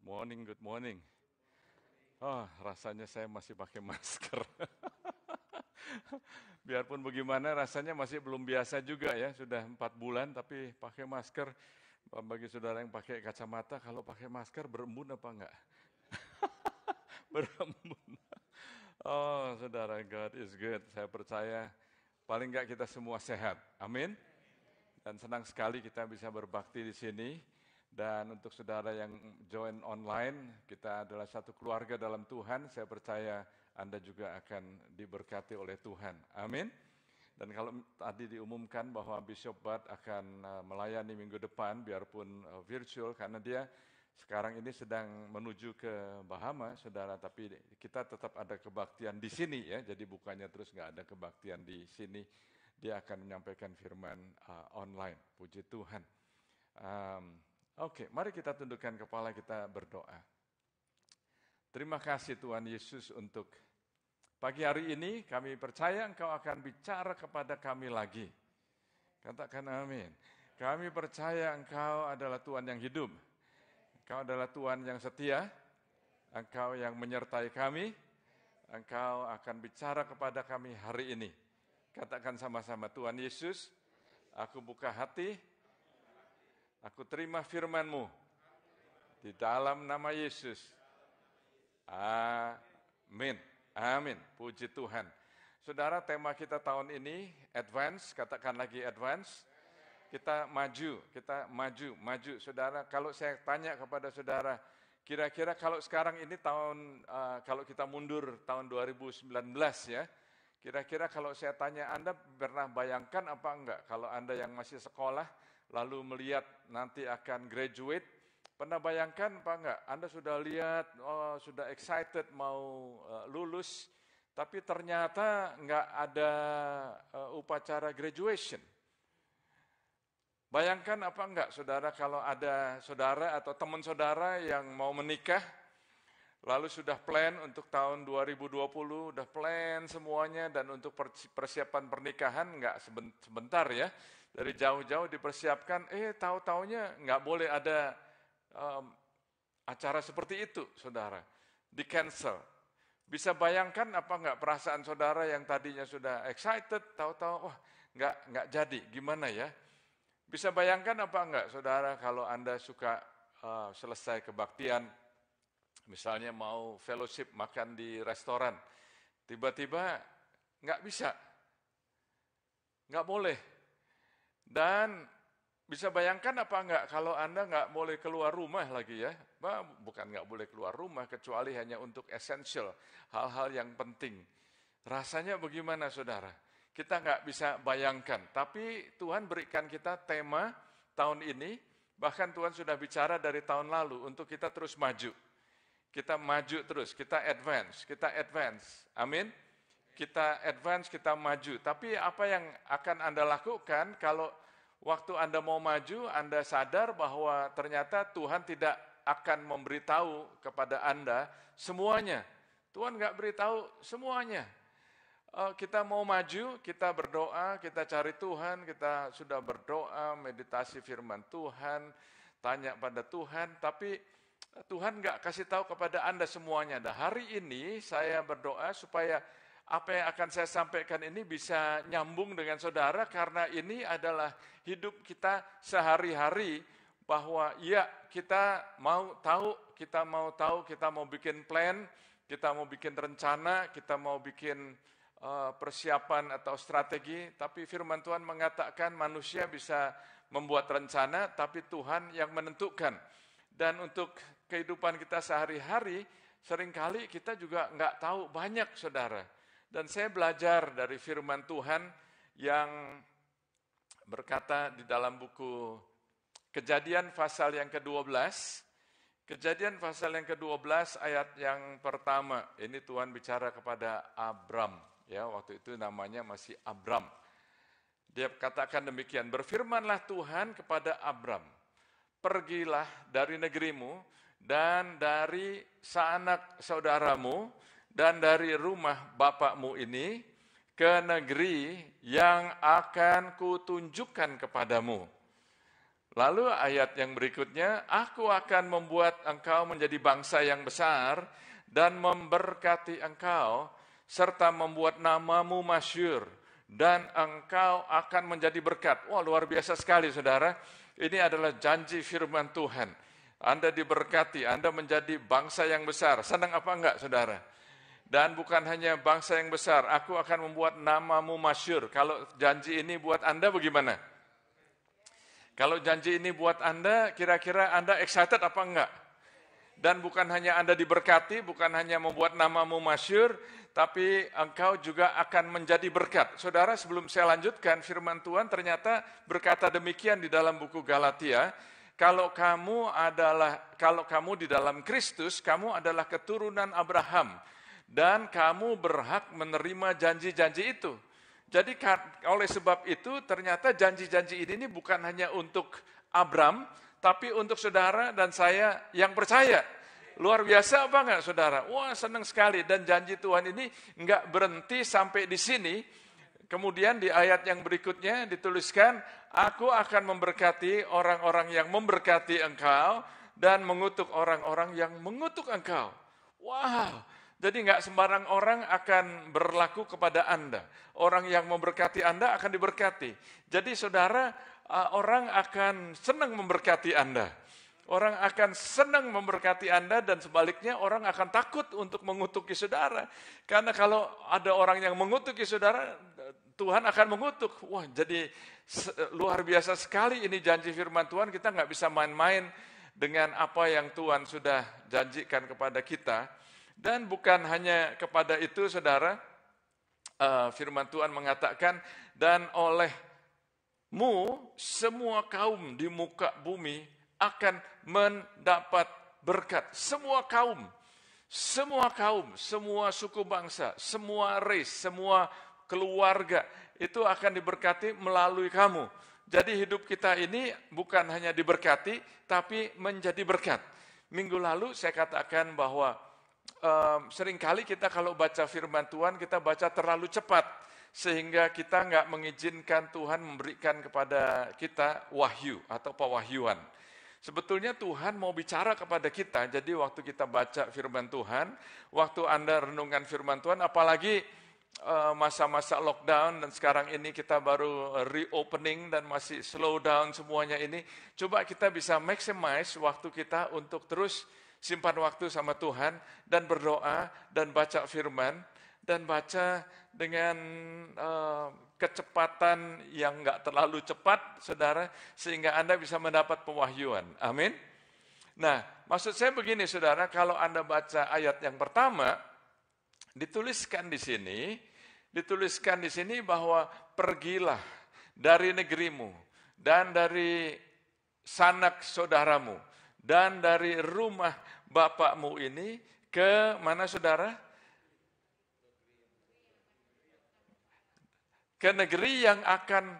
Good morning. Oh, rasanya saya masih pakai masker. Biarpun bagaimana, rasanya masih belum biasa juga ya. Sudah 4 bulan tapi pakai masker. Bagi saudara yang pakai kacamata, kalau pakai masker berembun apa enggak? Berembun. Oh, saudara, God is good. Saya percaya paling enggak kita semua sehat. Amin. Dan senang sekali kita bisa berbakti di sini. Dan untuk saudara yang join online, kita adalah satu keluarga dalam Tuhan. Saya percaya Anda juga akan diberkati oleh Tuhan. Amin. Dan kalau tadi diumumkan bahwa Bishop Bud akan melayani minggu depan, biarpun virtual, karena dia sekarang ini sedang menuju ke Bahama, saudara. Tapi kita tetap ada kebaktian di sini ya. Jadi bukannya terus nggak ada kebaktian di sini. Dia akan menyampaikan firman online. Puji Tuhan. Oke, mari kita tundukkan kepala, kita berdoa. Terima kasih Tuhan Yesus untuk pagi hari ini. Kami percaya Engkau akan bicara kepada kami lagi. Katakan amin. Kami percaya Engkau adalah Tuhan yang hidup. Engkau adalah Tuhan yang setia. Engkau yang menyertai kami. Engkau akan bicara kepada kami hari ini. Katakan sama-sama, Tuhan Yesus, aku buka hati. Aku terima firman-Mu di dalam nama Yesus. Amin. Amin. Puji Tuhan. Saudara, tema kita tahun ini advance, katakan lagi advance. Kita maju. Saudara, kalau saya tanya kepada saudara, kira-kira kalau sekarang ini kalau kita mundur tahun 2019 ya, kira-kira kalau saya tanya Anda pernah bayangkan apa enggak kalau Anda yang masih sekolah lalu melihat nanti akan graduate, pernah bayangkan apa enggak? Anda sudah lihat, sudah excited mau lulus, tapi ternyata enggak ada upacara graduation. Bayangkan apa enggak saudara kalau ada saudara atau teman saudara yang mau menikah, lalu sudah plan untuk tahun 2020, udah plan semuanya, dan untuk persiapan pernikahan enggak sebentar ya, dari jauh-jauh dipersiapkan, tahu-taunya enggak boleh ada acara seperti itu, saudara, di cancel. Bisa bayangkan apa enggak perasaan saudara yang tadinya sudah excited, tahu-tahu wah enggak jadi, gimana ya? Bisa bayangkan apa enggak saudara kalau Anda suka selesai kebaktian, misalnya mau fellowship makan di restoran, tiba-tiba enggak bisa, enggak boleh. Dan bisa bayangkan apa enggak kalau Anda enggak boleh keluar rumah lagi ya, bukan enggak boleh keluar rumah, kecuali hanya untuk essential, hal-hal yang penting. Rasanya bagaimana saudara? Kita nggak bisa bayangkan, tapi Tuhan berikan kita tema tahun ini, bahkan Tuhan sudah bicara dari tahun lalu untuk kita terus maju. Kita maju terus, kita advance, amin. Kita advance, kita maju. Tapi apa yang akan Anda lakukan kalau waktu Anda mau maju, Anda sadar bahwa ternyata Tuhan tidak akan memberitahu kepada Anda semuanya. Tuhan nggak beritahu semuanya. Kita mau maju, kita berdoa, kita cari Tuhan, kita sudah berdoa, meditasi firman Tuhan, tanya pada Tuhan, tapi Tuhan nggak kasih tahu kepada Anda semuanya. Nah, hari ini saya berdoa supaya apa yang akan saya sampaikan ini bisa nyambung dengan saudara, karena ini adalah hidup kita sehari-hari, bahwa ya kita mau tahu, kita mau bikin plan, kita mau bikin rencana, kita mau bikin persiapan atau strategi, tapi firman Tuhan mengatakan manusia bisa membuat rencana, tapi Tuhan yang menentukan. Dan untuk kehidupan kita sehari-hari, seringkali kita juga nggak tahu banyak saudara. Dan saya belajar dari firman Tuhan yang berkata di dalam buku Kejadian pasal yang ke-12, Kejadian pasal yang ke-12 ayat yang pertama, ini Tuhan bicara kepada Abram. Ya, waktu itu namanya masih Abram. Dia katakan demikian, berfirmanlah Tuhan kepada Abram, pergilah dari negerimu dan dari sanak saudaramu dan dari rumah bapakmu ini ke negeri yang akan kutunjukkan kepadamu. Lalu ayat yang berikutnya, aku akan membuat engkau menjadi bangsa yang besar dan memberkati engkau, serta membuat namamu masyhur, dan engkau akan menjadi berkat. Wah, luar biasa sekali, saudara. Ini adalah janji firman Tuhan. Anda diberkati, Anda menjadi bangsa yang besar. Senang apa enggak, saudara? Dan bukan hanya bangsa yang besar, aku akan membuat namamu masyhur. Kalau janji ini buat Anda bagaimana? Kalau janji ini buat Anda, kira-kira Anda excited apa enggak? Dan bukan hanya Anda diberkati, bukan hanya membuat namamu masyhur, tapi engkau juga akan menjadi berkat. Saudara, sebelum saya lanjutkan, firman Tuhan ternyata berkata demikian di dalam buku Galatia, kalau kamu di dalam Kristus, kamu adalah keturunan Abraham, dan kamu berhak menerima janji-janji itu. Jadi oleh sebab itu ternyata janji-janji ini bukan hanya untuk Abram, tapi untuk saudara dan saya yang percaya. Luar biasa apa enggak, saudara? Wah, senang sekali. Dan janji Tuhan ini enggak berhenti sampai di sini. Kemudian di ayat yang berikutnya dituliskan, aku akan memberkati orang-orang yang memberkati engkau dan mengutuk orang-orang yang mengutuk engkau. Wow. Jadi enggak sembarang orang akan berlaku kepada Anda. Orang yang memberkati Anda akan diberkati. Jadi saudara, orang akan senang memberkati Anda. Orang akan senang memberkati Anda dan sebaliknya orang akan takut untuk mengutuki saudara. Karena kalau ada orang yang mengutuki saudara, Tuhan akan mengutuk. Wah, jadi luar biasa sekali ini janji firman Tuhan. Kita enggak bisa main-main dengan apa yang Tuhan sudah janjikan kepada kita. Dan bukan hanya kepada itu, saudara, firman Tuhan mengatakan, dan olehmu semua kaum di muka bumi akan mendapat berkat. Semua kaum, semua suku bangsa, semua race, semua keluarga, itu akan diberkati melalui kamu. Jadi hidup kita ini bukan hanya diberkati, tapi menjadi berkat. Minggu lalu saya katakan bahwa seringkali kita kalau baca firman Tuhan, kita baca terlalu cepat, sehingga kita nggak mengizinkan Tuhan memberikan kepada kita wahyu atau pewahyuan. Sebetulnya Tuhan mau bicara kepada kita, jadi waktu kita baca firman Tuhan, waktu Anda renungkan firman Tuhan, apalagi masa-masa lockdown dan sekarang ini kita baru reopening dan masih slow down semuanya ini, coba kita bisa maximize waktu kita untuk terus simpan waktu sama Tuhan dan berdoa dan baca firman dan baca dengan kecepatan yang enggak terlalu cepat, saudara, sehingga Anda bisa mendapat pewahyuan. Amin. Nah, maksud saya begini, saudara, kalau Anda baca ayat yang pertama, dituliskan di sini bahwa pergilah dari negerimu dan dari sanak saudaramu dan dari rumah bapakmu ini ke mana, saudara? Ke negeri yang akan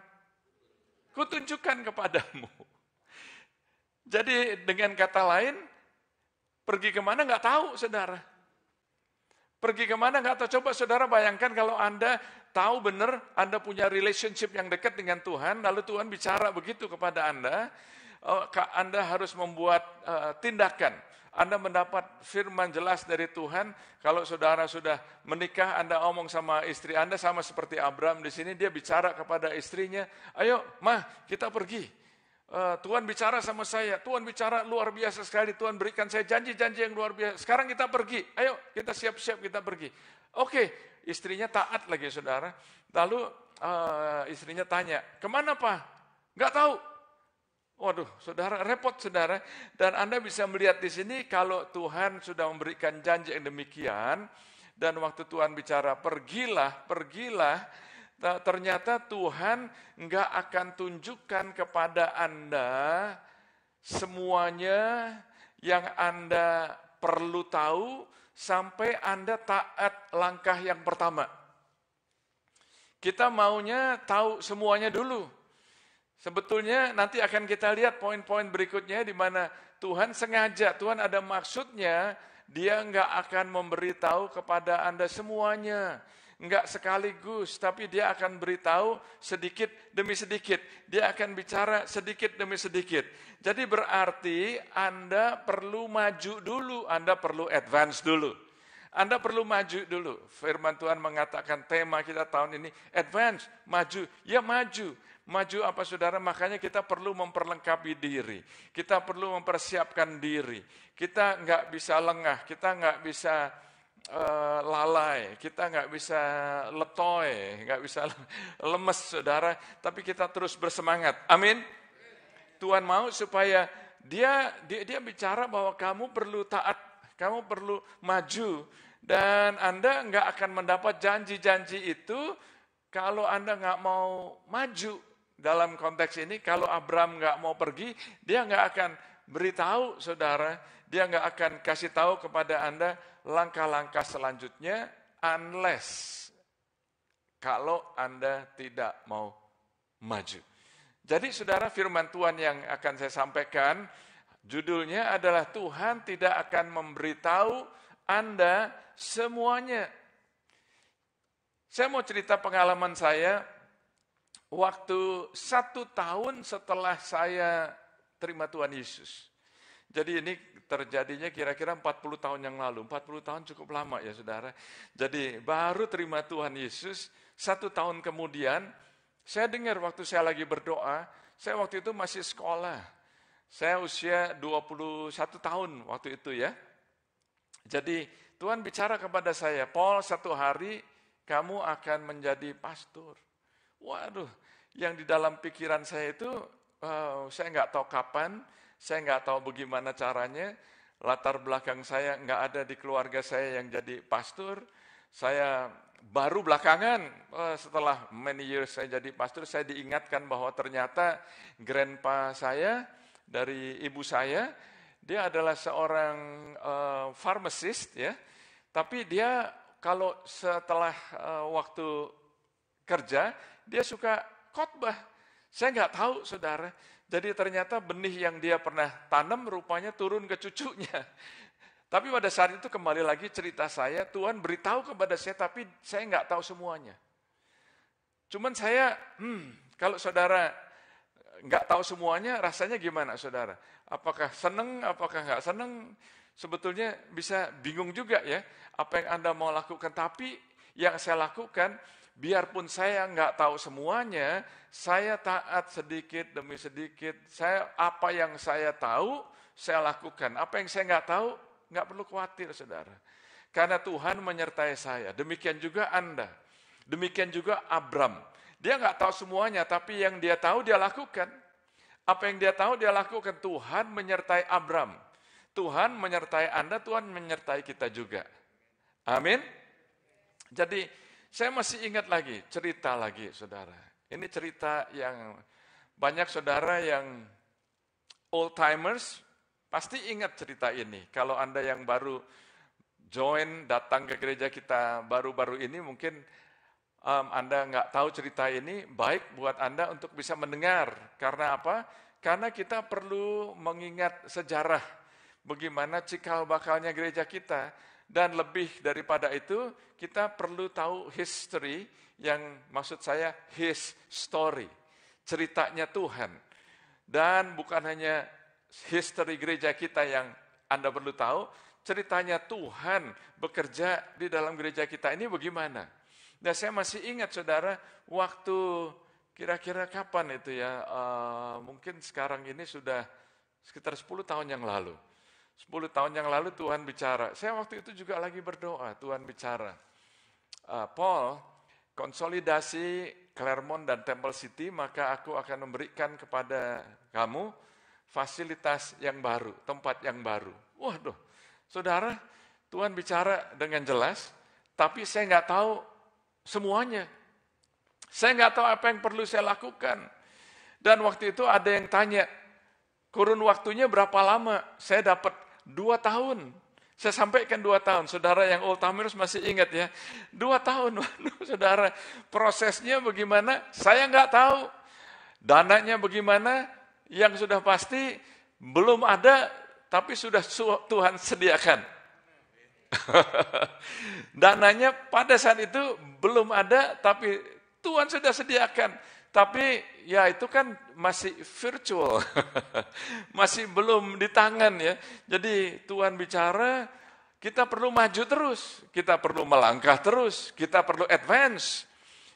kutunjukkan kepadamu. Jadi dengan kata lain, pergi kemana nggak tahu, saudara. Pergi kemana nggak tahu. Coba saudara bayangkan kalau Anda tahu benar Anda punya relationship yang dekat dengan Tuhan, lalu Tuhan bicara begitu kepada Anda harus membuat tindakan. Anda mendapat firman jelas dari Tuhan. Kalau saudara sudah menikah, Anda omong sama istri Anda sama seperti Abram di sini, dia bicara kepada istrinya, ayo mah kita pergi. Tuhan bicara sama saya, Tuhan bicara luar biasa sekali, Tuhan berikan saya janji-janji yang luar biasa. Sekarang kita pergi, ayo kita siap-siap kita pergi. Oke, istrinya taat lagi, saudara. Lalu istrinya tanya, kemana Pak? Nggak tahu. Waduh, saudara, repot saudara. Dan Anda bisa melihat di sini kalau Tuhan sudah memberikan janji yang demikian, dan waktu Tuhan bicara pergilah, ternyata Tuhan enggak akan tunjukkan kepada Anda semuanya yang Anda perlu tahu sampai Anda taat langkah yang pertama. Kita maunya tahu semuanya dulu. Sebetulnya nanti akan kita lihat poin-poin berikutnya di mana Tuhan sengaja, Tuhan ada maksudnya, Dia enggak akan memberitahu kepada Anda semuanya. enggak sekaligus, tapi dia akan beritahu sedikit demi sedikit. Dia akan bicara sedikit demi sedikit. Jadi berarti Anda perlu maju dulu, Anda perlu advance dulu. Anda perlu maju dulu. Firman Tuhan mengatakan tema kita tahun ini, advance, maju. Ya maju. Maju apa saudara? Makanya kita perlu memperlengkapi diri. Kita perlu mempersiapkan diri. Kita enggak bisa lengah, kita enggak bisa lalai, kita nggak bisa letoy, nggak bisa lemes saudara, tapi kita terus bersemangat. Amin. Tuhan mau supaya dia bicara bahwa kamu perlu taat, kamu perlu maju, dan Anda nggak akan mendapat janji-janji itu kalau Anda nggak mau maju. Dalam konteks ini, kalau Abraham nggak mau pergi, dia nggak akan beritahu saudara, dia nggak akan kasih tahu kepada Anda langkah-langkah selanjutnya, unless kalau Anda tidak mau maju. Jadi saudara, firman Tuhan yang akan saya sampaikan, judulnya adalah Tuhan tidak akan memberitahu Anda semuanya. Saya mau cerita pengalaman saya, waktu 1 tahun setelah saya terima Tuhan Yesus. Jadi ini terjadinya kira-kira 40 tahun yang lalu. 40 tahun cukup lama ya saudara. Jadi baru terima Tuhan Yesus, 1 tahun kemudian, saya dengar waktu saya lagi berdoa, saya waktu itu masih sekolah. Saya usia 21 tahun waktu itu ya. Jadi Tuhan bicara kepada saya, Paul, 1 hari kamu akan menjadi pastor. Waduh, yang di dalam pikiran saya itu, saya nggak tahu kapan, saya nggak tahu bagaimana caranya, latar belakang saya nggak ada di keluarga saya yang jadi pastor. Saya baru belakangan, setelah many years saya jadi pastor, saya diingatkan bahwa ternyata grandpa saya, dari ibu saya, dia adalah seorang pharmacist ya. Tapi dia kalau setelah waktu kerja, dia suka khotbah. Saya nggak tahu saudara. Jadi ternyata benih yang dia pernah tanam rupanya turun ke cucunya. Tapi pada saat itu kembali lagi cerita saya, Tuhan beritahu kepada saya, tapi saya nggak tahu semuanya. Cuman saya, kalau saudara nggak tahu semuanya, rasanya gimana saudara? Apakah seneng, apakah nggak seneng? Sebetulnya bisa bingung juga ya, apa yang Anda mau lakukan. Tapi yang saya lakukan, biarpun saya nggak tahu semuanya, saya taat sedikit demi sedikit. Apa yang saya tahu, saya lakukan. Apa yang saya nggak tahu, nggak perlu khawatir, saudara. Karena Tuhan menyertai saya. Demikian juga Anda. Demikian juga Abram. Dia nggak tahu semuanya, tapi yang dia tahu dia lakukan. Apa yang dia tahu dia lakukan. Tuhan menyertai Abram. Tuhan menyertai Anda, Tuhan menyertai kita juga. Amin. Jadi saya masih ingat lagi, cerita lagi saudara. Ini cerita yang banyak saudara yang old timers pasti ingat cerita ini. Kalau Anda yang baru join, datang ke gereja kita baru-baru ini, mungkin Anda nggak tahu cerita ini, baik buat Anda untuk bisa mendengar. Karena apa? Karena kita perlu mengingat sejarah, bagaimana cikal bakalnya gereja kita. Dan lebih daripada itu, kita perlu tahu history, yang maksud saya his story, ceritanya Tuhan. Dan bukan hanya history gereja kita yang Anda perlu tahu, ceritanya Tuhan bekerja di dalam gereja kita ini bagaimana. Nah, saya masih ingat saudara, waktu kira-kira kapan itu ya, mungkin sekarang ini sudah sekitar 10 tahun yang lalu. 10 tahun yang lalu Tuhan bicara. Saya waktu itu juga lagi berdoa, Tuhan bicara. Paul, konsolidasi Claremont dan Temple City, maka aku akan memberikan kepada kamu fasilitas yang baru, tempat yang baru. Waduh, saudara, Tuhan bicara dengan jelas, tapi saya nggak tahu semuanya. Saya nggak tahu apa yang perlu saya lakukan. Dan waktu itu ada yang tanya, kurun waktunya berapa lama? Saya dapat 2 tahun. Saya sampaikan 2 tahun. Saudara yang old timers masih ingat ya. 2 tahun. Saudara, prosesnya bagaimana? Saya nggak tahu. Dananya bagaimana? Yang sudah pasti belum ada, tapi sudah Tuhan sediakan. Dananya pada saat itu belum ada, tapi Tuhan sudah sediakan. Tapi ya itu kan masih virtual, masih belum di tangan ya. Jadi Tuhan bicara, kita perlu maju terus, kita perlu melangkah terus, kita perlu advance.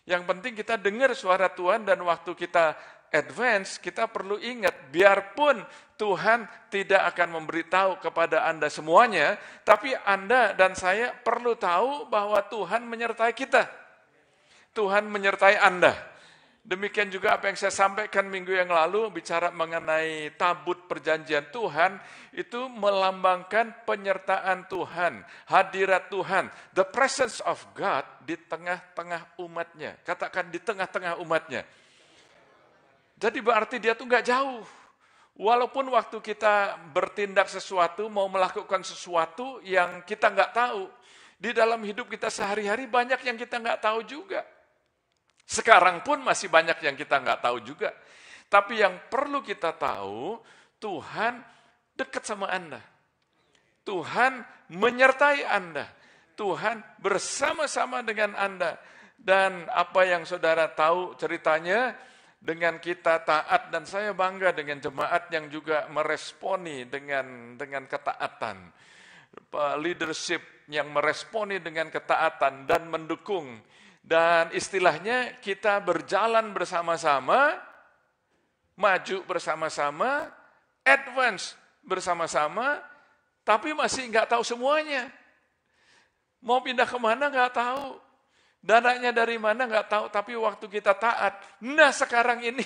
Yang penting kita dengar suara Tuhan, dan waktu kita advance, kita perlu ingat, biarpun Tuhan tidak akan memberitahu kepada Anda semuanya, tapi Anda dan saya perlu tahu bahwa Tuhan menyertai kita. Tuhan menyertai Anda. Demikian juga apa yang saya sampaikan minggu yang lalu, bicara mengenai tabut perjanjian Tuhan, itu melambangkan penyertaan Tuhan, hadirat Tuhan, the presence of God di tengah-tengah umatnya. Katakan di tengah-tengah umatnya. Jadi berarti dia tuh nggak jauh. Walaupun waktu kita bertindak sesuatu, mau melakukan sesuatu yang kita nggak tahu, di dalam hidup kita sehari-hari banyak yang kita nggak tahu juga. Sekarang pun masih banyak yang kita nggak tahu juga. Tapi yang perlu kita tahu, Tuhan dekat sama Anda. Tuhan menyertai Anda. Tuhan bersama-sama dengan Anda. Dan apa yang saudara tahu ceritanya, dengan kita taat, dan saya bangga dengan jemaat yang juga meresponi dengan ketaatan. Leadership yang meresponi dengan ketaatan dan mendukung. Dan istilahnya kita berjalan bersama-sama, maju bersama-sama, advance bersama-sama, tapi masih nggak tahu semuanya. Mau pindah kemana nggak tahu. Dananya dari mana nggak tahu, tapi waktu kita taat, nah sekarang ini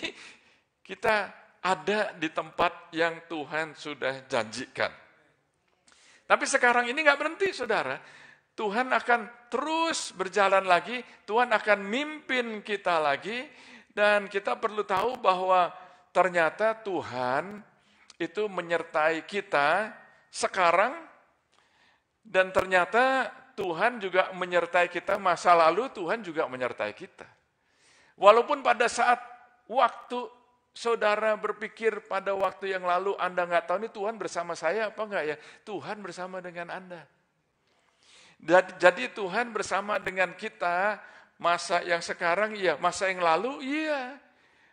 kita ada di tempat yang Tuhan sudah janjikan. Tapi sekarang ini nggak berhenti, saudara. Tuhan akan terus berjalan lagi, Tuhan akan mimpin kita lagi, dan kita perlu tahu bahwa ternyata Tuhan itu menyertai kita sekarang, dan ternyata Tuhan juga menyertai kita masa lalu, Tuhan juga menyertai kita. Walaupun pada saat waktu saudara berpikir pada waktu yang lalu, Anda nggak tahu nih Tuhan bersama saya apa enggak ya, Tuhan bersama dengan Anda. Jadi Tuhan bersama dengan kita, masa yang sekarang iya, masa yang lalu iya.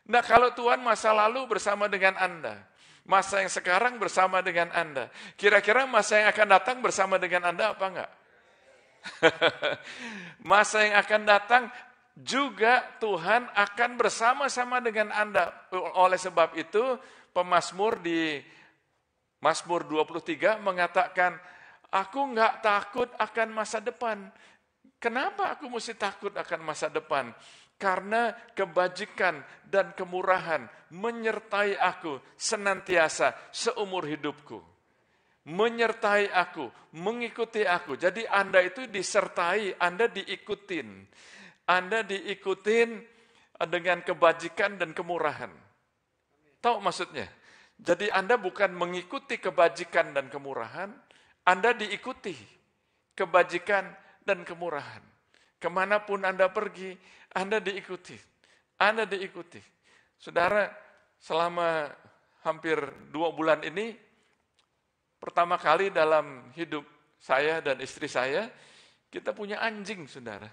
Nah kalau Tuhan masa lalu bersama dengan Anda, masa yang sekarang bersama dengan Anda, kira-kira masa yang akan datang bersama dengan Anda apa enggak? Masa yang akan datang juga Tuhan akan bersama-sama dengan Anda. Oleh sebab itu pemazmur di Mazmur 23 mengatakan, aku enggak takut akan masa depan. Kenapa aku mesti takut akan masa depan? Karena kebajikan dan kemurahan menyertai aku senantiasa seumur hidupku. Menyertai aku, mengikuti aku. Jadi Anda itu disertai, Anda diikutin. Anda diikutin dengan kebajikan dan kemurahan. Tahu maksudnya? Jadi Anda bukan mengikuti kebajikan dan kemurahan, Anda diikuti kebajikan dan kemurahan. Kemanapun Anda pergi, Anda diikuti. Anda diikuti. Saudara, selama hampir 2 bulan ini, pertama kali dalam hidup saya dan istri saya, kita punya anjing, saudara.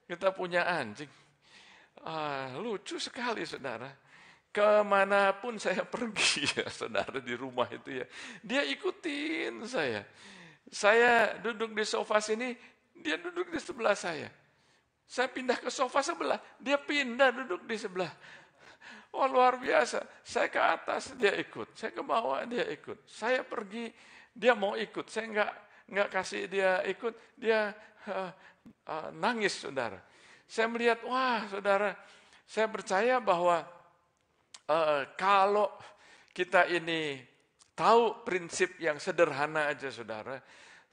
Kita punya anjing. Lucu sekali, saudara. Kemanapun saya pergi, ya, saudara, di rumah itu ya, dia ikutin saya. Saya duduk di sofa sini, dia duduk di sebelah saya. Saya pindah ke sofa sebelah, dia pindah duduk di sebelah. Oh luar biasa, saya ke atas dia ikut, saya ke bawah dia ikut, saya pergi dia mau ikut, saya nggak kasih dia ikut, dia nangis, saudara. Saya melihat, wah saudara, saya percaya bahwa kalau kita ini tahu prinsip yang sederhana aja, saudara,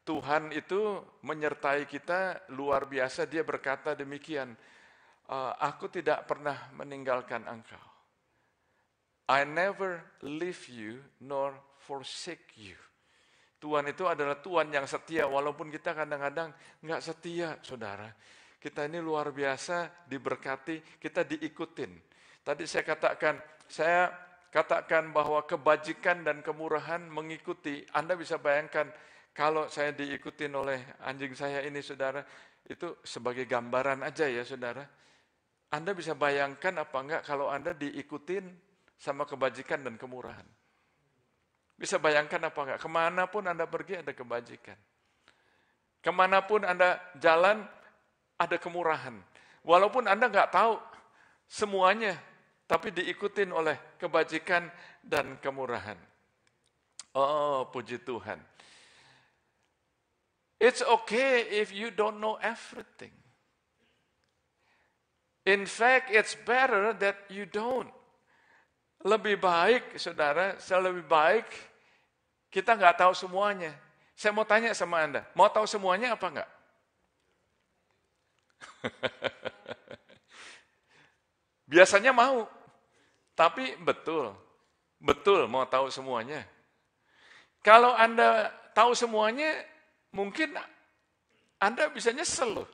Tuhan itu menyertai kita luar biasa. Dia berkata demikian, aku tidak pernah meninggalkan engkau. I never leave you nor forsake you. Tuhan itu adalah Tuhan yang setia, walaupun kita kadang-kadang nggak setia, saudara. Kita ini luar biasa diberkati, kita diikutin. Tadi saya katakan, saya katakan bahwa kebajikan dan kemurahan mengikuti. Anda bisa bayangkan kalau saya diikutin oleh anjing saya ini, saudara, itu sebagai gambaran aja ya, saudara. Anda bisa bayangkan apa enggak kalau Anda diikutin sama kebajikan dan kemurahan. Bisa bayangkan apa enggak, kemanapun Anda pergi ada kebajikan. Kemanapun Anda jalan ada kemurahan. Walaupun Anda enggak tahu semuanya, tapi diikutin oleh kebajikan dan kemurahan. Oh, puji Tuhan. It's okay if you don't know everything. In fact, it's better that you don't. Lebih baik, saudara, lebih baik kita nggak tahu semuanya. Saya mau tanya sama Anda, mau tahu semuanya apa enggak? Biasanya mau, tapi betul mau tahu semuanya. Kalau Anda tahu semuanya, mungkin Anda bisa nyesel loh.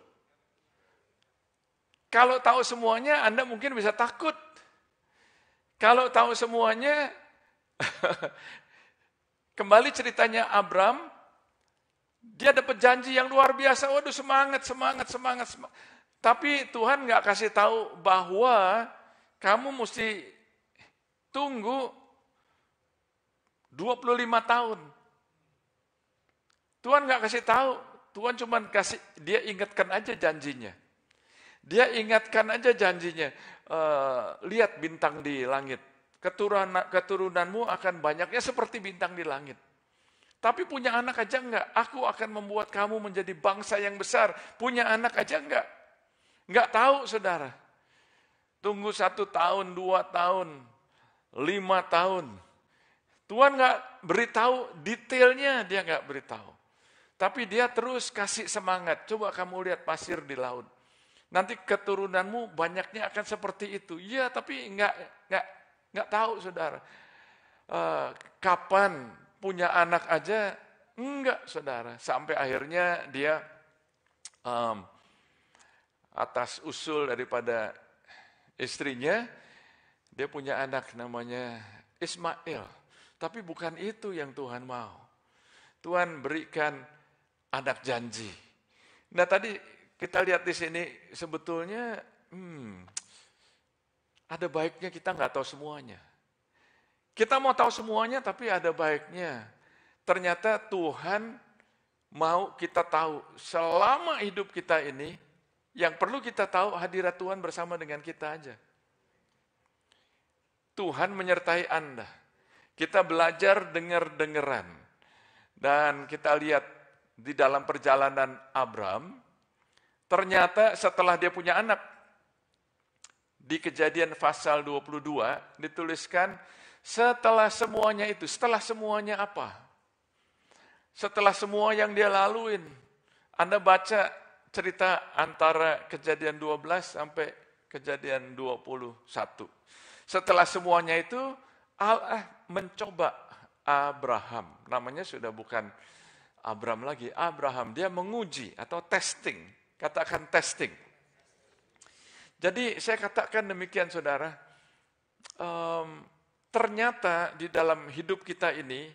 Kalau tahu semuanya, Anda mungkin bisa takut. Kalau tahu semuanya, kembali ceritanya Abram, dia dapat janji yang luar biasa. Waduh, semangat. Tapi Tuhan nggak kasih tahu bahwa kamu mesti tunggu 25 tahun. Tuhan nggak kasih tahu. Tuhan cuma kasih, dia ingatkan aja janjinya. Lihat bintang di langit. Keturunanmu akan banyaknya seperti bintang di langit. Tapi punya anak aja enggak. Aku akan membuat kamu menjadi bangsa yang besar. Punya anak aja enggak. Enggak tahu, saudara. Tunggu 1 tahun, 2 tahun, 5 tahun. Tuhan enggak beritahu detailnya, dia enggak beritahu. Tapi dia terus kasih semangat. Coba kamu lihat pasir di laut. Nanti keturunanmu banyaknya akan seperti itu. Iya, tapi enggak tahu, saudara. Kapan punya anak aja? Enggak, saudara. Sampai akhirnya dia atas usul daripada istrinya, dia punya anak namanya Ismail. Tapi bukan itu yang Tuhan mau. Tuhan berikan anak janji. Nah, tadi kita lihat di sini sebetulnya ada baiknya kita nggak tahu semuanya. Kita mau tahu semuanya tapi ada baiknya. Ternyata Tuhan mau kita tahu selama hidup kita ini, yang perlu kita tahu hadirat Tuhan bersama dengan kita aja. Tuhan menyertai Anda. Kita belajar dengar-dengeran. Dan kita lihat di dalam perjalanan Abram, ternyata setelah dia punya anak, di Kejadian pasal 22 dituliskan setelah semuanya itu. Setelah semuanya apa? Setelah semua yang dia laluin. Anda baca cerita antara Kejadian 12 sampai Kejadian 21. Setelah semuanya itu Allah mencoba Abraham. Namanya sudah bukan Abram lagi, Abraham. Dia menguji atau testing. Katakan testing. Jadi saya katakan demikian, saudara. Ternyata di dalam hidup kita ini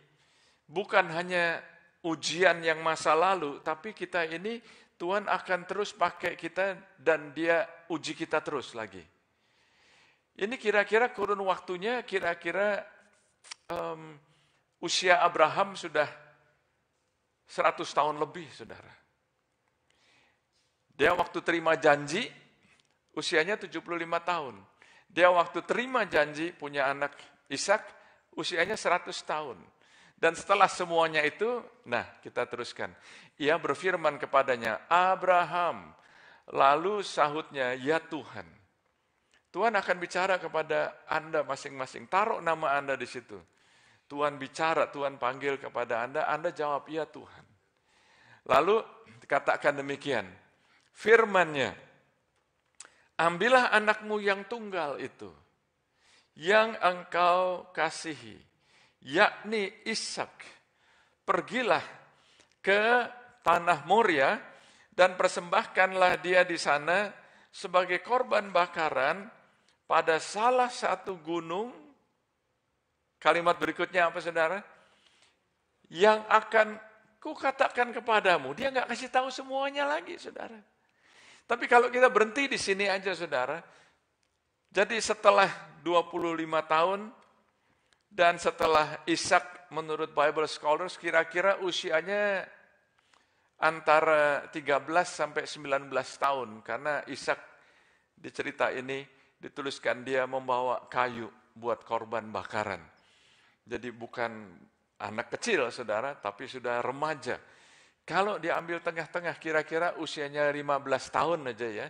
bukan hanya ujian yang masa lalu, tapi kita ini Tuhan akan terus pakai kita dan dia uji kita terus lagi. Ini kira-kira kurun waktunya, kira-kira usia Abraham sudah 100 tahun lebih, saudara. Dia waktu terima janji, usianya 75 tahun. Dia waktu terima janji punya anak Ishak, usianya 100 tahun. Dan setelah semuanya itu, nah kita teruskan. Ia berfirman kepadanya, Abraham. Lalu sahutnya, ya Tuhan. Tuhan akan bicara kepada Anda masing-masing. Taruh nama Anda di situ. Tuhan bicara, Tuhan panggil kepada Anda jawab, ya Tuhan. Lalu dikatakan demikian, firman-Nya, ambillah anakmu yang tunggal itu, yang engkau kasihi, yakni Ishak. Pergilah ke tanah Moria dan persembahkanlah dia di sana sebagai korban bakaran pada salah satu gunung Kalimat berikutnya apa saudara? Yang akan kukatakan kepadamu. Dia nggak kasih tahu semuanya lagi saudara. Tapi kalau kita berhenti di sini aja saudara. Jadi setelah 25 tahun dan setelah Ishak menurut Bible Scholars kira-kira usianya antara 13 sampai 19 tahun. Karena Ishak di cerita ini dituliskan dia membawa kayu buat korban bakaran. Jadi bukan anak kecil saudara, tapi sudah remaja. Kalau diambil tengah-tengah kira-kira usianya 15 tahun aja ya.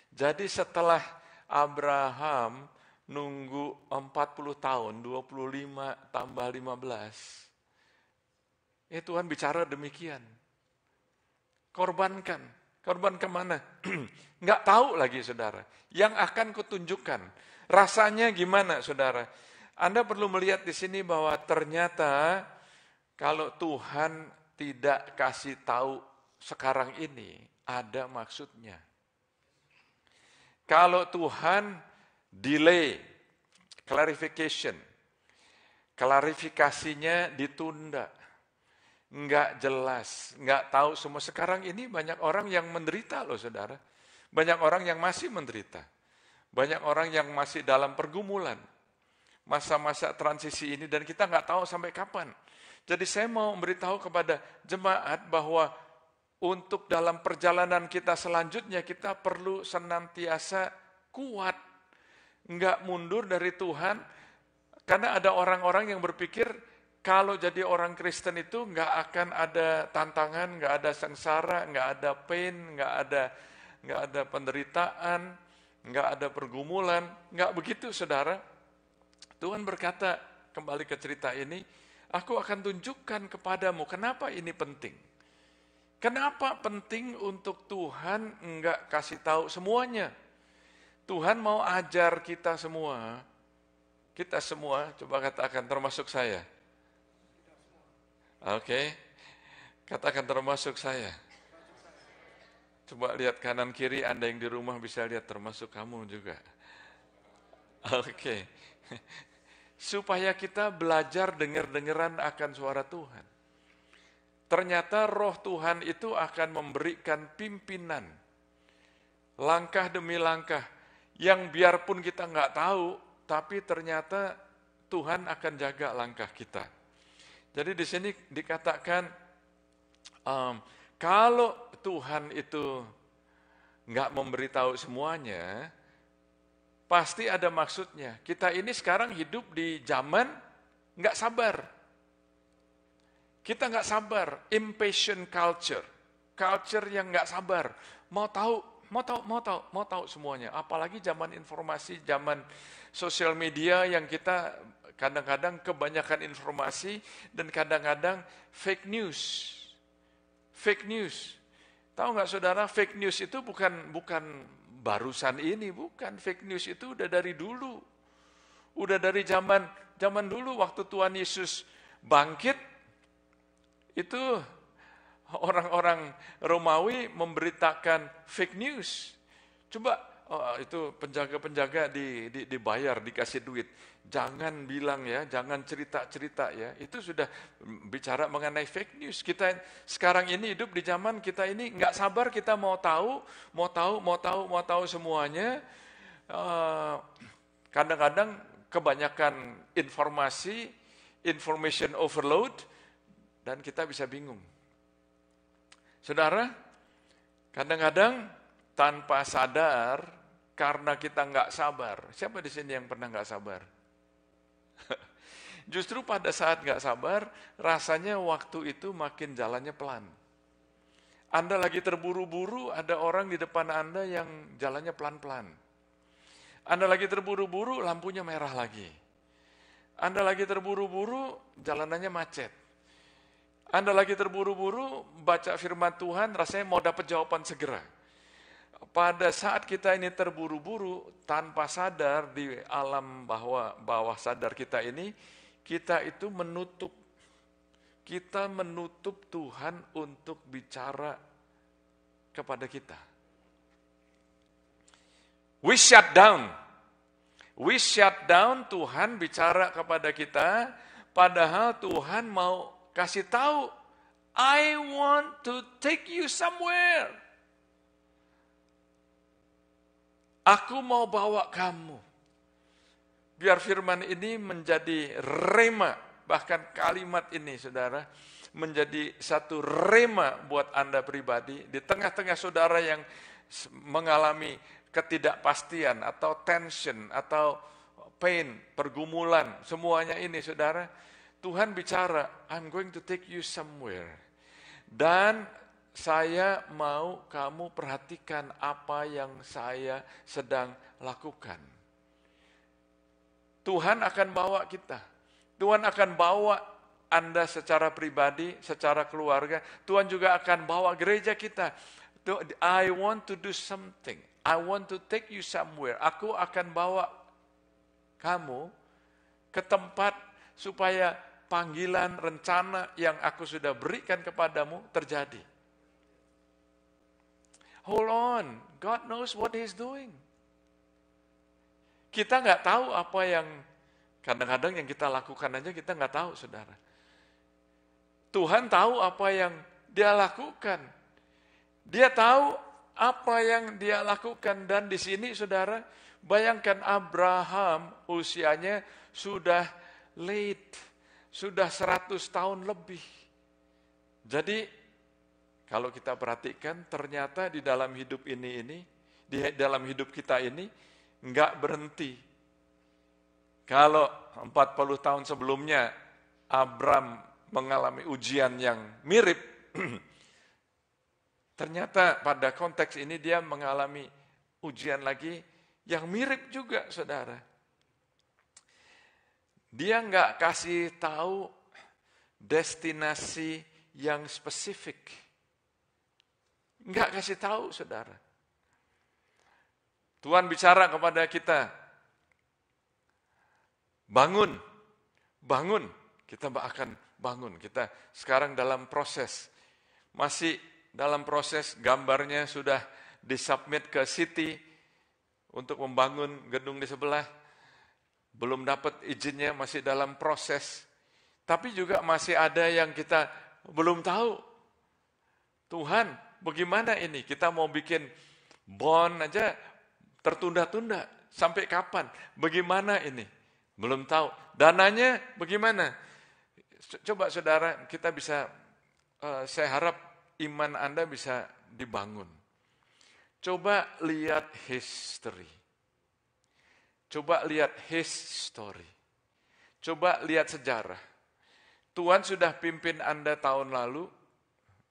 Jadi setelah Abraham nunggu 40 tahun, 25 tambah 15. Tuhan bicara demikian. Korbankan. Korban kemana? Nggak tahu lagi saudara. Yang akan kutunjukkan. Rasanya gimana saudara? Anda perlu melihat di sini bahwa ternyata kalau Tuhan tidak kasih tahu sekarang ini, ada maksudnya. Kalau Tuhan delay, klarifikasinya ditunda, nggak jelas, nggak tahu semua. Sekarang ini banyak orang yang menderita loh saudara. Banyak orang yang masih menderita. Banyak orang yang masih dalam pergumulan. Masa-masa transisi ini dan kita nggak tahu sampai kapan. Jadi saya mau memberitahu kepada jemaat bahwa untuk dalam perjalanan kita selanjutnya kita perlu senantiasa kuat. Nggak mundur dari Tuhan. Karena ada orang-orang yang berpikir kalau jadi orang Kristen itu nggak akan ada tantangan, nggak ada sengsara, nggak ada pain, nggak ada penderitaan, nggak ada pergumulan. Nggak begitu saudara. Tuhan berkata kembali ke cerita ini, aku akan tunjukkan kepadamu kenapa ini penting. Kenapa penting untuk Tuhan enggak kasih tahu semuanya? Tuhan mau ajar kita semua. Kita semua, coba katakan termasuk saya. Oke. Katakan termasuk saya. Coba lihat kanan kiri, Anda yang di rumah bisa lihat termasuk kamu juga. Oke. Supaya kita belajar dengar-dengaran akan suara Tuhan. Ternyata roh Tuhan itu akan memberikan pimpinan. Langkah demi langkah. Yang biarpun kita nggak tahu, tapi ternyata Tuhan akan jaga langkah kita. Jadi di sini dikatakan, kalau Tuhan itu nggak memberitahu semuanya, pasti ada maksudnya. Kita ini sekarang hidup di zaman nggak sabar. Kita nggak sabar, impatient culture yang nggak sabar, mau tahu semuanya. Apalagi zaman informasi, zaman sosial media yang kita kadang-kadang kebanyakan informasi dan kadang-kadang fake news. Tahu nggak saudara, fake news itu bukan barusan ini, bukan. Fake news itu udah dari dulu, udah dari zaman dulu waktu Tuhan Yesus bangkit. Itu orang-orang Romawi memberitakan fake news. Coba itu penjaga-penjaga dibayar, dikasih duit. Jangan bilang ya, jangan cerita-cerita ya. Itu sudah bicara mengenai fake news. Kita sekarang ini hidup di zaman kita ini nggak sabar, kita mau tahu semuanya. Kadang-kadang kebanyakan information overload. Dan kita bisa bingung. Saudara, kadang-kadang tanpa sadar karena kita nggak sabar. Siapa di sini yang pernah nggak sabar? Justru pada saat nggak sabar, rasanya waktu itu makin jalannya pelan. Anda lagi terburu-buru, ada orang di depan Anda yang jalannya pelan-pelan. Anda lagi terburu-buru, lampunya merah lagi. Anda lagi terburu-buru, jalanannya macet. Anda lagi terburu-buru baca firman Tuhan, rasanya mau dapat jawaban segera. Pada saat kita ini terburu-buru, tanpa sadar di alam bawah sadar kita ini, kita itu menutup Tuhan untuk bicara kepada kita. We shut down. We shut down, Tuhan bicara kepada kita, padahal Tuhan mau kasih tahu, I want to take you somewhere. Aku mau bawa kamu. Biar firman ini menjadi rema, bahkan kalimat ini saudara, menjadi satu rema buat Anda pribadi, di tengah-tengah saudara yang mengalami ketidakpastian, atau tension, atau pain, pergumulan, semuanya ini saudara, Tuhan bicara, I'm going to take you somewhere. Dan saya mau kamu perhatikan apa yang saya sedang lakukan. Tuhan akan bawa kita. Tuhan akan bawa Anda secara pribadi, secara keluarga. Tuhan juga akan bawa gereja kita. I want to do something. I want to take you somewhere. Aku akan bawa kamu ke tempat supaya panggilan, rencana yang aku sudah berikan kepadamu terjadi. Hold on, God knows what He's doing. Kita nggak tahu apa yang, kadang-kadang yang kita lakukan aja kita nggak tahu, saudara. Tuhan tahu apa yang Dia lakukan. Dia tahu apa yang Dia lakukan, dan di sini saudara, bayangkan Abraham usianya sudah late, sudah 100 tahun lebih. Jadi kalau kita perhatikan, ternyata di dalam hidup di dalam hidup kita ini, enggak berhenti. Kalau 40 tahun sebelumnya, Abram mengalami ujian yang mirip, ternyata pada konteks ini dia mengalami ujian lagi yang mirip juga, saudara. Dia enggak kasih tahu destinasi yang spesifik. Enggak kasih tahu, saudara. Tuhan bicara kepada kita, bangun, bangun. Kita akan bangun. Kita sekarang dalam proses, masih dalam proses, gambarnya sudah disubmit ke city untuk membangun gedung di sebelah. Belum dapat izinnya, masih dalam proses. Tapi juga masih ada yang kita belum tahu. Tuhan, bagaimana ini? Kita mau bikin bond aja tertunda-tunda. Sampai kapan? Bagaimana ini? Belum tahu. Dananya bagaimana? Coba saudara, kita bisa, saya harap iman Anda bisa dibangun. Coba lihat history. Coba lihat his story. Coba lihat sejarah. Tuhan sudah pimpin Anda tahun lalu.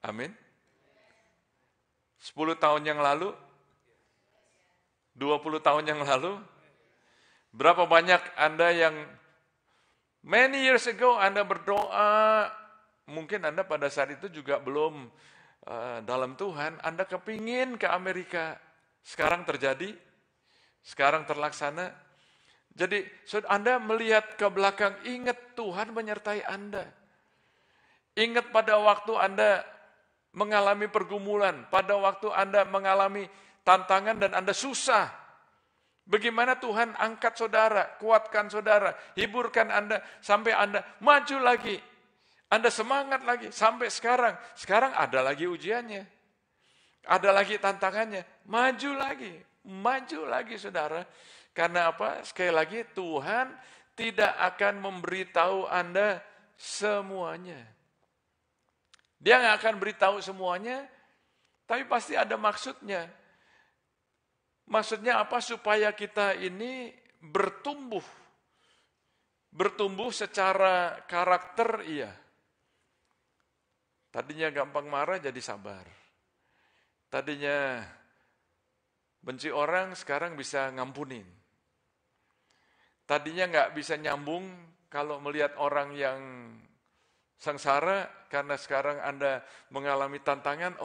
Amin. 10 tahun yang lalu, 20 tahun yang lalu, berapa banyak Anda yang many years ago Anda berdoa, mungkin Anda pada saat itu juga belum dalam Tuhan, Anda kepingin ke Amerika, sekarang terjadi, sekarang terlaksana. Jadi Anda melihat ke belakang, ingat Tuhan menyertai Anda. Ingat pada waktu Anda mengalami pergumulan, pada waktu Anda mengalami tantangan dan Anda susah. Bagaimana Tuhan angkat saudara, kuatkan saudara, hiburkan Anda, sampai Anda maju lagi. Anda semangat lagi, sampai sekarang. Sekarang ada lagi ujiannya. Ada lagi tantangannya. Maju lagi saudara. Karena apa? Sekali lagi, Tuhan tidak akan memberitahu Anda semuanya. Dia nggak akan beritahu semuanya, tapi pasti ada maksudnya. Maksudnya apa? Supaya kita ini bertumbuh. Bertumbuh secara karakter, iya. Tadinya gampang marah jadi sabar. Tadinya benci orang, sekarang bisa ngampunin. Tadinya nggak bisa nyambung kalau melihat orang yang sengsara, karena sekarang Anda mengalami tantangan,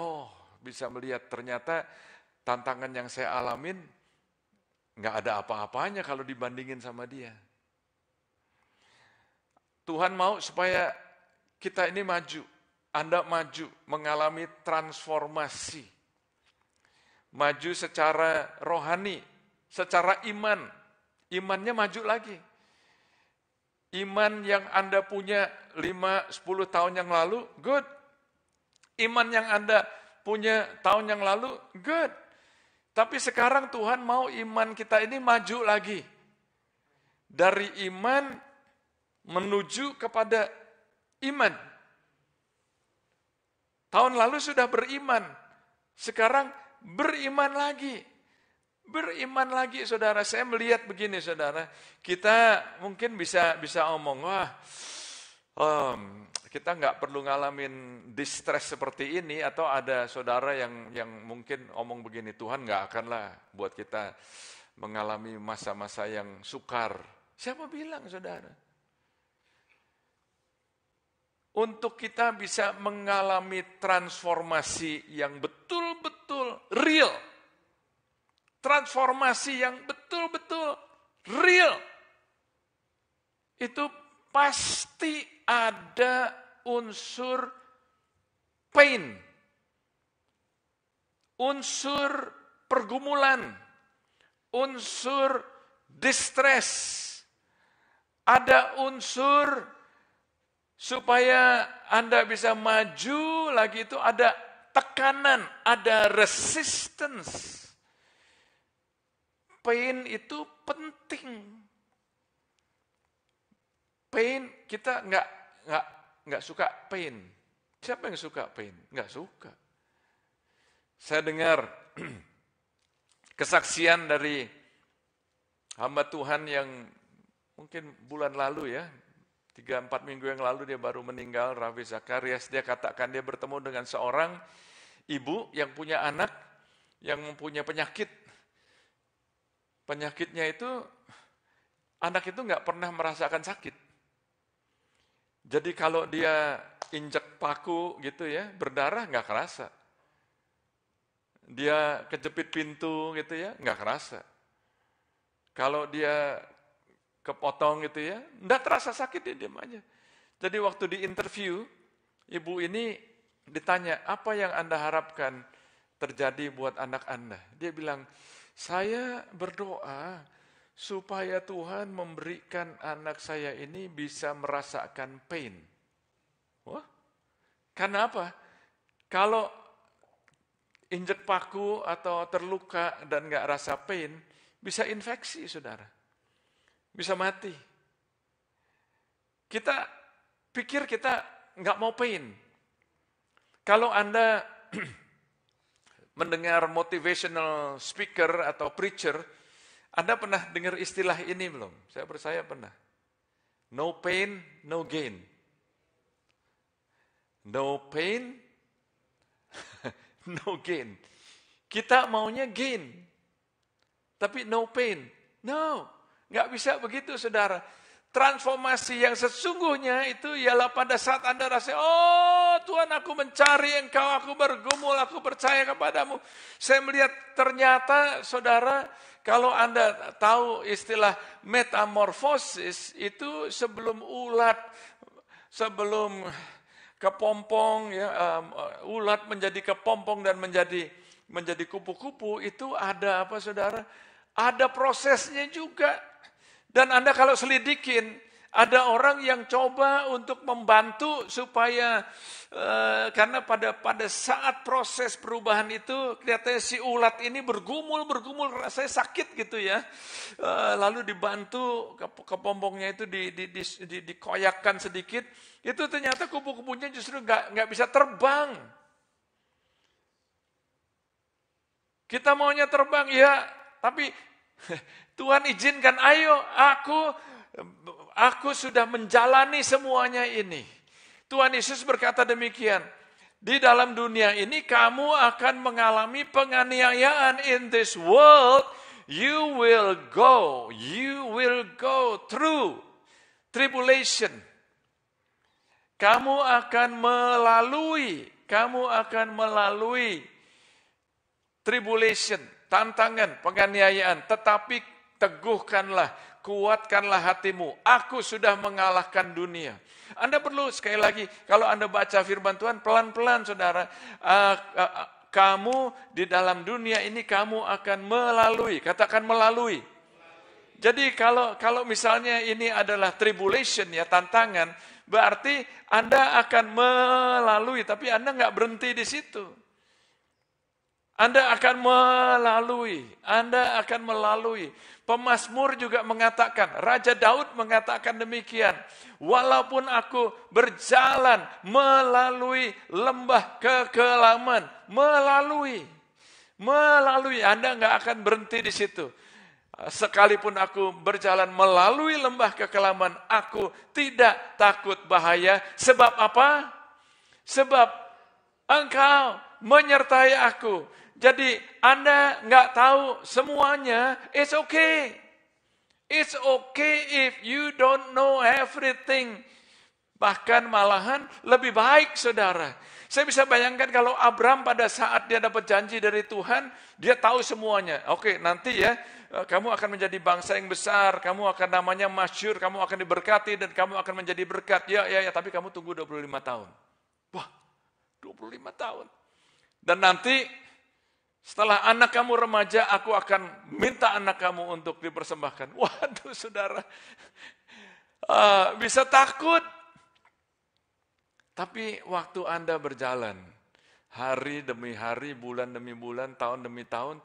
bisa melihat ternyata tantangan yang saya alamin nggak ada apa-apanya kalau dibandingin sama dia. Tuhan mau supaya kita ini maju, Anda maju, mengalami transformasi. Maju secara rohani, secara iman. imannya maju lagi. Iman yang Anda punya 5-10 tahun yang lalu, good. Iman yang Anda punya tahun yang lalu, good. Tapi sekarang Tuhan mau iman kita ini maju lagi. Dari iman menuju kepada iman. Tahun lalu sudah beriman, sekarang beriman lagi. Beriman lagi, saudara. Saya melihat begini, saudara. Kita mungkin bisa omong, wah, kita nggak perlu ngalamin distress seperti ini, atau ada saudara yang mungkin omong begini, Tuhan nggak akanlah buat kita mengalami masa-masa yang sukar. Siapa bilang, saudara? Untuk kita bisa mengalami transformasi yang betul-betul real. Transformasi yang betul-betul real. Itu pasti ada unsur pain. Unsur pergumulan. Unsur distress. Ada unsur supaya Anda bisa maju lagi, itu ada tekanan, ada resistance. Pain itu penting. Pain, kita nggak suka pain. Siapa yang suka pain? Nggak suka. Saya dengar kesaksian dari hamba Tuhan yang mungkin bulan lalu ya, 3-4 minggu yang lalu dia baru meninggal, Ravi Zakarias. Dia katakan dia bertemu dengan seorang ibu yang punya anak yang mempunyai penyakit. Penyakitnya itu, anak itu nggak pernah merasakan sakit. Jadi kalau dia injek paku gitu ya, berdarah nggak kerasa. Dia kejepit pintu gitu ya, nggak kerasa. Kalau dia kepotong gitu ya, nggak terasa sakit, dia diam aja. Jadi waktu di interview, ibu ini ditanya, apa yang Anda harapkan terjadi buat anak Anda? Dia bilang, saya berdoa supaya Tuhan memberikan anak saya ini bisa merasakan pain. Wah, karena apa? Kalau injek paku atau terluka dan nggak rasa pain, bisa infeksi, saudara. Bisa mati. Kita pikir kita nggak mau pain. Kalau Anda mendengar motivational speaker atau preacher, Anda pernah dengar istilah ini belum? Saya percaya pernah. No pain, no gain. No pain, no gain. Kita maunya gain, tapi no pain. No, nggak bisa begitu, saudara. Transformasi yang sesungguhnya itu ialah pada saat Anda rasa, oh Tuhan, aku mencari Engkau, aku bergumul, aku percaya kepadamu. Saya melihat ternyata, saudara, kalau Anda tahu istilah metamorfosis, itu sebelum ulat, sebelum kepompong, ya, ulat menjadi kepompong dan menjadi kupu-kupu, itu ada apa, saudara? Ada prosesnya juga. Dan Anda kalau selidikin, ada orang yang coba untuk membantu supaya, karena pada saat proses perubahan itu, kelihatannya si ulat ini bergumul, rasanya sakit gitu ya. Lalu dibantu, kepompongnya itu dikoyakkan sedikit, itu ternyata kupu-kupunya justru nggak bisa terbang. Kita maunya terbang, ya, tapi Tuhan izinkan, ayo, aku sudah menjalani semuanya ini. Tuhan Yesus berkata demikian, di dalam dunia ini kamu akan mengalami penganiayaan. In this world you will go through tribulation. Kamu akan melalui tribulation, tantangan, penganiayaan, tetapi teguhkanlah, kuatkanlah hatimu. Aku sudah mengalahkan dunia. Anda perlu sekali lagi, kalau Anda baca firman Tuhan, pelan-pelan, saudara. Kamu di dalam dunia ini, kamu akan melalui. Katakan melalui. Jadi kalau misalnya ini adalah tribulation ya, tantangan, berarti Anda akan melalui, tapi Anda nggak berhenti di situ. Anda akan melalui. Pemazmur juga mengatakan, Raja Daud mengatakan demikian. Walaupun aku berjalan melalui lembah kekelaman, melalui. Anda nggak akan berhenti di situ. Sekalipun aku berjalan melalui lembah kekelaman, aku tidak takut bahaya. Sebab apa? Sebab Engkau menyertai aku. Jadi Anda nggak tahu semuanya, it's okay. It's okay if you don't know everything. Bahkan malahan lebih baik, saudara. Saya bisa bayangkan kalau Abraham pada saat dia dapat janji dari Tuhan, dia tahu semuanya. Oke, nanti ya, kamu akan menjadi bangsa yang besar, kamu akan namanya masyhur, kamu akan diberkati, dan kamu akan menjadi berkat. Ya, tapi kamu tunggu 25 tahun. Wah, 25 tahun. Dan nanti setelah anak kamu remaja, aku akan minta anak kamu untuk dipersembahkan. Waduh, saudara, bisa takut. Tapi waktu Anda berjalan, hari demi hari, bulan demi bulan, tahun demi tahun,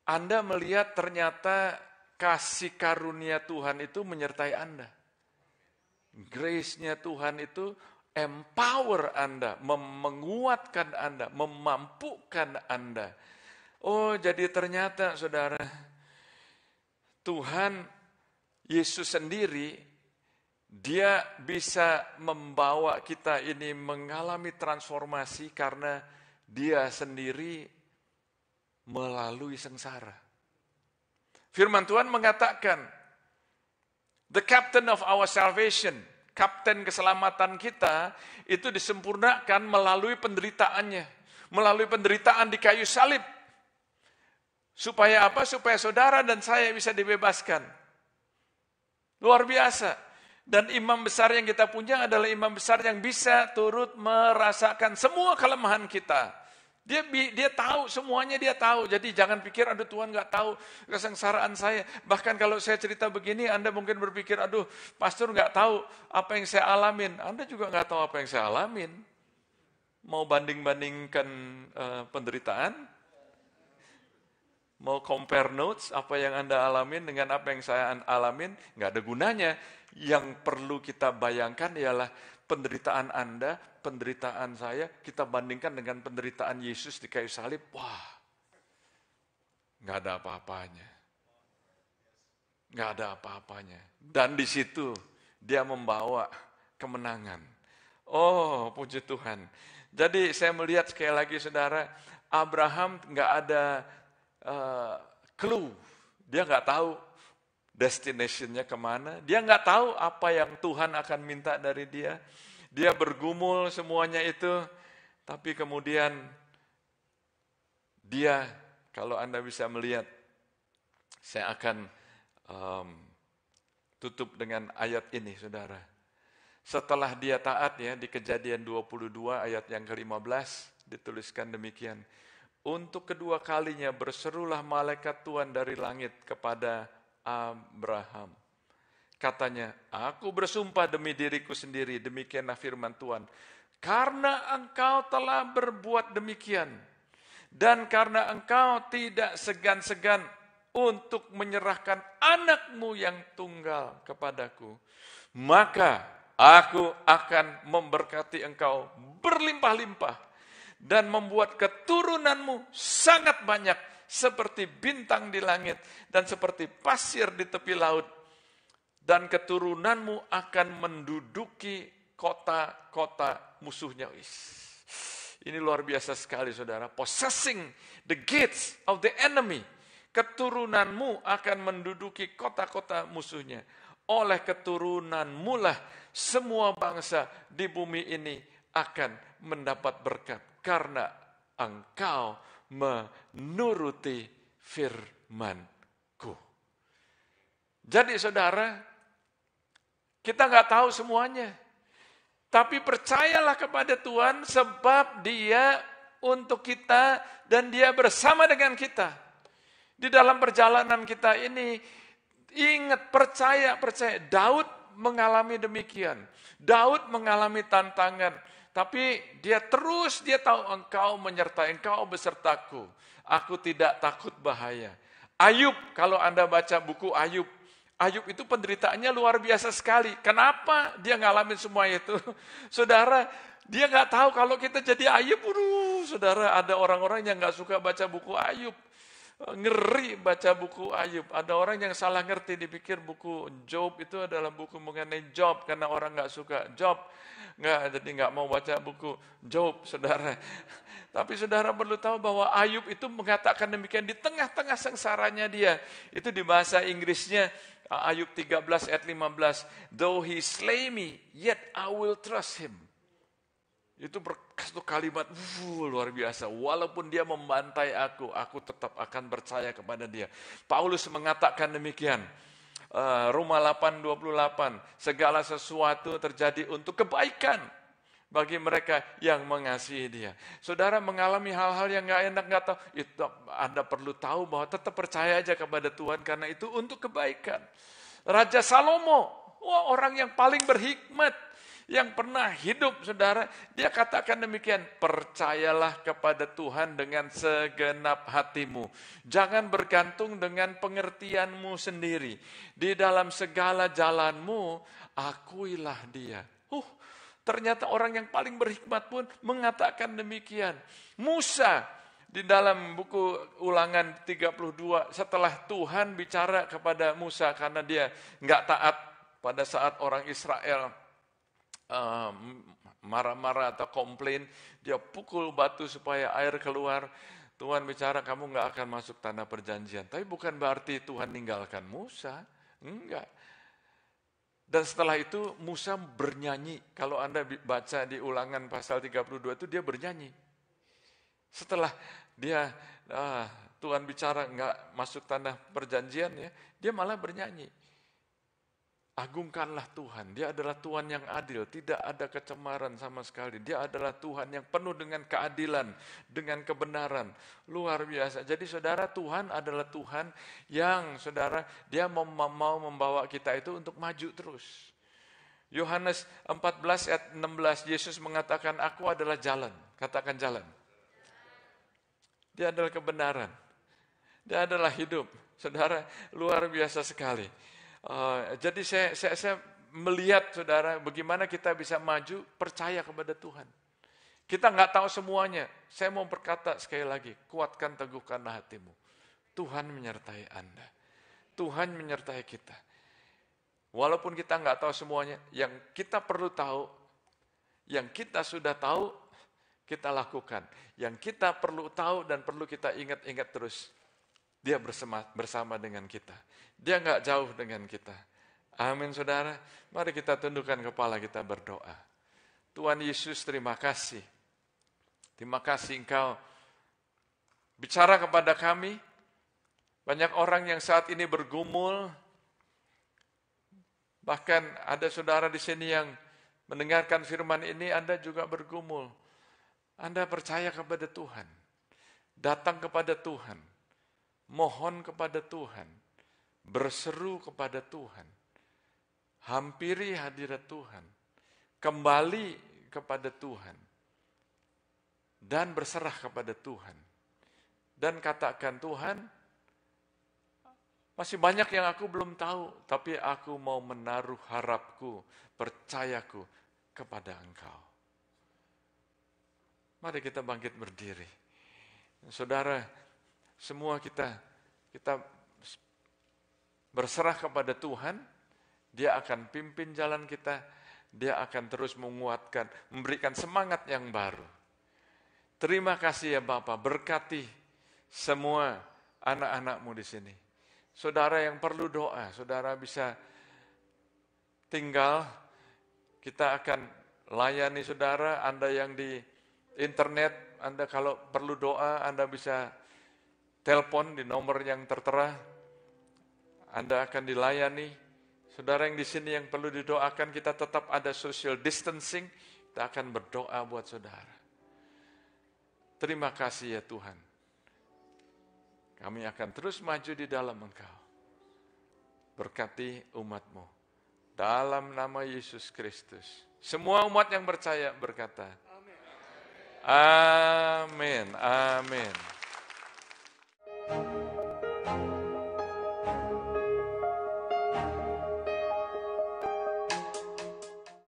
Anda melihat ternyata kasih karunia Tuhan itu menyertai Anda. Grace-nya Tuhan itu empower Anda, menguatkan Anda, memampukan Anda. Oh, jadi ternyata saudara, Tuhan Yesus sendiri, Dia bisa membawa kita ini mengalami transformasi karena Dia sendiri melalui sengsara. Firman Tuhan mengatakan, the captain of our salvation, kapten keselamatan kita, itu disempurnakan melalui penderitaannya. Melalui penderitaan di kayu salib. Supaya apa? Supaya saudara dan saya bisa dibebaskan. Luar biasa. Dan imam besar yang kita punya adalah imam besar yang bisa turut merasakan semua kelemahan kita. Dia tahu, semuanya dia tahu. Jadi jangan pikir, aduh Tuhan gak tahu kesengsaraan saya. Bahkan kalau saya cerita begini, Anda mungkin berpikir, aduh pastor gak tahu apa yang saya alamin. Anda juga gak tahu apa yang saya alamin. Mau banding-bandingkan penderitaan? Mau compare notes, apa yang Anda alamin dengan apa yang saya alamin? Gak ada gunanya. Yang perlu kita bayangkan ialah penderitaan Anda, penderitaan saya, kita bandingkan dengan penderitaan Yesus di kayu salib. Wah, gak ada apa-apanya. Gak ada apa-apanya. Dan di situ dia membawa kemenangan. Oh, puji Tuhan. Jadi saya melihat sekali lagi saudara, Abraham gak ada clue. Dia gak tahu destination-nya kemana. Dia nggak tahu apa yang Tuhan akan minta dari dia. Dia bergumul semuanya itu. Tapi kemudian dia, kalau Anda bisa melihat, saya akan tutup dengan ayat ini, saudara. Setelah dia taat ya, di Kejadian 22 ayat yang ke-15, dituliskan demikian. Untuk kedua kalinya berserulah malaikat Tuhan dari langit kepada Abraham. Katanya, aku bersumpah demi diriku sendiri, demikianlah firman Tuhan. Karena engkau telah berbuat demikian, dan karena engkau tidak segan-segan untuk menyerahkan anakmu yang tunggal kepadaku, maka aku akan memberkati engkau berlimpah-limpah, dan membuat keturunanmu sangat banyak, seperti bintang di langit dan seperti pasir di tepi laut. Dan keturunanmu akan menduduki kota-kota musuhnya. Ini luar biasa sekali saudara. Possessing the gates of the enemy. Keturunanmu akan menduduki kota-kota musuhnya. Oleh keturunanmu lah semua bangsa di bumi ini akan mendapat berkat. Karena engkau menuruti firman-Ku. Jadi saudara, kita nggak tahu semuanya. Tapi percayalah kepada Tuhan sebab Dia untuk kita dan Dia bersama dengan kita. Di dalam perjalanan kita ini, Ingat, percaya. Daud mengalami demikian. Daud mengalami tantangan. Tapi dia tahu engkau menyertai, engkau besertaku. Aku tidak takut bahaya. Ayub, kalau Anda baca buku Ayub itu penderitaannya luar biasa sekali. Kenapa dia ngalamin semua itu? Saudara, dia nggak tahu kalau kita jadi Ayub. Saudara, ada orang-orang yang nggak suka baca buku Ayub. Ngeri baca buku Ayub. Ada orang yang salah ngerti, dipikir buku Job itu adalah buku mengenai Job karena orang nggak suka Job. Jadi nggak mau baca buku Job, saudara. Tapi saudara perlu tahu bahwa Ayub itu mengatakan demikian di tengah-tengah sengsaranya dia. Itu di bahasa Inggrisnya Ayub 13 ayat 15. Though he slay me, yet I will trust him. Itu satu kalimat luar biasa. Walaupun dia membantai aku tetap akan percaya kepada dia. Paulus mengatakan demikian. Roma 8:28. Segala sesuatu terjadi untuk kebaikan bagi mereka yang mengasihi dia. Saudara mengalami hal-hal yang gak enak, gak tahu. Itu Anda perlu tahu bahwa tetap percaya aja kepada Tuhan karena itu untuk kebaikan. Raja Salomo, orang yang paling berhikmat yang pernah hidup, saudara, dia katakan demikian, percayalah kepada Tuhan dengan segenap hatimu. Jangan bergantung dengan pengertianmu sendiri. Di dalam segala jalanmu, akuilah dia. Ternyata orang yang paling berhikmat pun mengatakan demikian. Musa, di dalam buku Ulangan 32, setelah Tuhan bicara kepada Musa karena dia nggak taat pada saat orang Israel marah-marah atau komplain, dia pukul batu supaya air keluar. Tuhan bicara, kamu nggak akan masuk tanah perjanjian. Tapi bukan berarti Tuhan ninggalkan Musa, enggak. Dan setelah itu Musa bernyanyi. Kalau Anda baca di Ulangan pasal 32 itu dia bernyanyi. Setelah dia Tuhan bicara nggak masuk tanah perjanjian, ya, dia malah bernyanyi. Agungkanlah Tuhan, dia adalah Tuhan yang adil, tidak ada kecemaran sama sekali. Dia adalah Tuhan yang penuh dengan keadilan, dengan kebenaran. Luar biasa. Jadi saudara, Tuhan adalah Tuhan yang saudara, dia mau membawa kita itu untuk maju terus. Yohanes 14 ayat 16, Yesus mengatakan, aku adalah jalan. Katakan jalan. Dia adalah kebenaran. Dia adalah hidup. Saudara, luar biasa sekali. Jadi saya melihat, saudara, bagaimana kita bisa maju percaya kepada Tuhan. Kita nggak tahu semuanya. Saya mau berkata sekali lagi, kuatkan, teguhkanlah hatimu. Tuhan menyertai Anda. Tuhan menyertai kita. Walaupun kita nggak tahu semuanya, yang kita perlu tahu, yang kita sudah tahu, kita lakukan. Yang kita perlu tahu dan perlu kita ingat-ingat terus. Dia bersama dengan kita. Dia nggak jauh dengan kita. Amin, saudara. Mari kita tundukkan kepala, kita berdoa. Tuhan Yesus, terima kasih. Terima kasih Engkau bicara kepada kami. Banyak orang yang saat ini bergumul. Bahkan ada saudara di sini yang mendengarkan firman ini, Anda juga bergumul. Anda percaya kepada Tuhan. Datang kepada Tuhan. Mohon kepada Tuhan, berseru kepada Tuhan, hampiri hadirat Tuhan, kembali kepada Tuhan, dan berserah kepada Tuhan. Dan katakan, Tuhan, masih banyak yang aku belum tahu, tapi aku mau menaruh harapku, percayaku kepada Engkau. Mari kita bangkit berdiri. Saudara, semua kita berserah kepada Tuhan, Dia akan pimpin jalan kita, Dia akan terus menguatkan, memberikan semangat yang baru. Terima kasih ya Bapak, berkati semua anak-anak-Mu di sini. Saudara yang perlu doa, saudara bisa tinggal, kita akan layani saudara. Anda yang di internet, Anda kalau perlu doa, Anda bisa telepon di nomor yang tertera, Anda akan dilayani. Saudara yang di sini yang perlu didoakan, kita tetap ada social distancing, kita akan berdoa buat saudara. Terima kasih ya Tuhan. Kami akan terus maju di dalam Engkau. berkati umat-Mu. Dalam nama Yesus Kristus. Semua umat yang percaya berkata, amin, amin.